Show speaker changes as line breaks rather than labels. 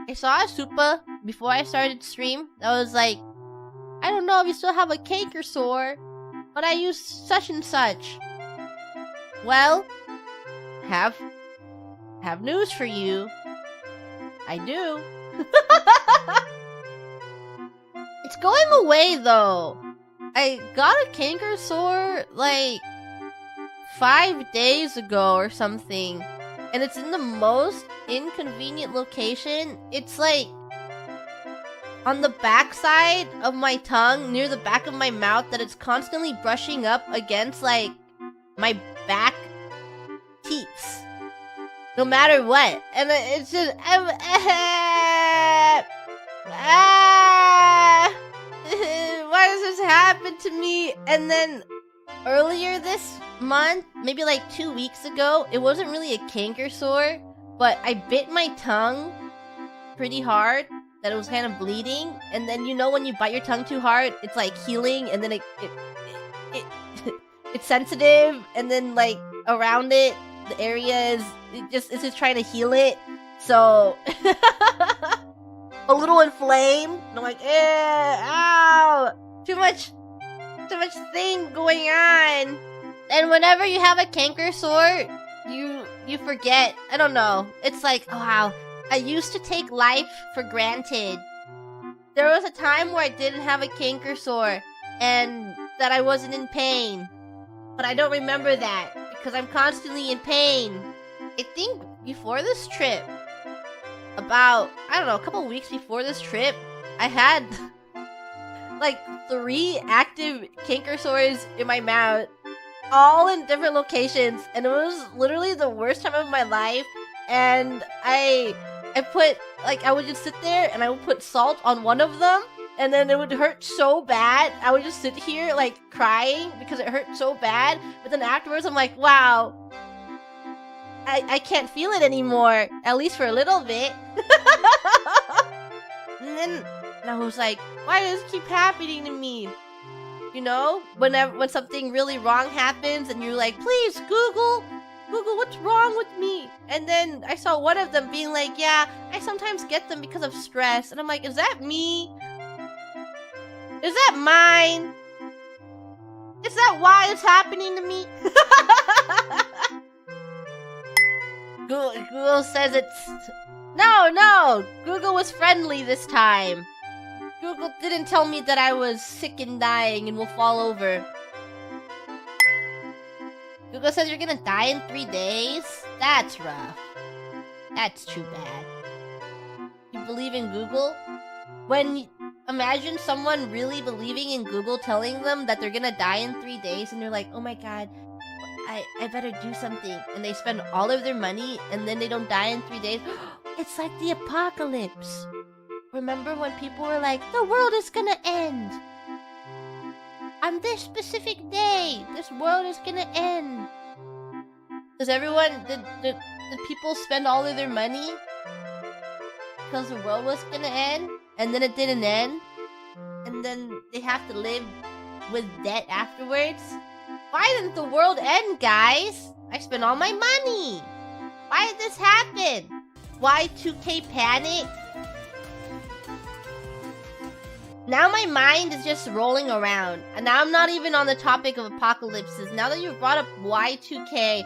I saw a super before I started stream that was like, I don't know if you still have a Canker sore, but I use such and such. Well, have news for you. I do. It's going away though. I got a Canker sore like 5 days ago or something, and it's in the most inconvenient location. It's like on the backside of my tongue, near the back of my mouth, that it's constantly brushing up against like my back teeth, no matter what. And it's just why does this happen to me? And then earlier this month, maybe like 2 weeks ago, it wasn't really a canker sore, but I bit my tongue pretty hard that it was kind of bleeding. And then, you know, when you bite your tongue too hard, it's like healing, and then it's sensitive, and then like around it, the area is it's just trying to heal it. So a little inflamed. And I'm like, ow, too much thing going on. And whenever you have a canker sore, you forget. I don't know. It's like, oh, wow, I used to take life for granted. There was a time where I didn't have a canker sore and that I wasn't in pain. But I don't remember that because I'm constantly in pain. I think before this trip, about, I don't know, a couple weeks before this trip, I had like 3 active canker sores in my mouth, all in different locations, and it was literally the worst time of my life. And I put, like, I would just sit there and I would put salt on one of them, and then it would hurt so bad. I would just sit here like crying because it hurt so bad. But then afterwards I'm like, wow, I can't feel it anymore, at least for a little bit. And I was like, why does this keep happening to me? You know, when something really wrong happens and you're like, please Google what's wrong with me. And then I saw one of them being like, yeah, I sometimes get them because of stress. And I'm like, is that me? Is that mine? Is that why it's happening to me? Google says it's... No! Google was friendly this time. Google didn't tell me that I was sick and dying and will fall over. Google says you're gonna die in 3 days? That's rough. That's too bad. You believe in Google? Imagine someone really believing in Google telling them that they're gonna die in 3 days, and they're like, oh my god, I better do something. And they spend all of their money, and then they don't die in 3 days. It's like the apocalypse. Remember when people were like, the world is gonna end on this specific day, this world is gonna end? Does everyone, did people spend all of their money because the world was gonna end, and then it didn't end, and then they have to live with debt afterwards? Why didn't the world end, guys? I spent all my money. Why did this happen? Y2K panic? Now my mind is just rolling around, and now I'm not even on the topic of apocalypses. Now that you've brought up Y2K,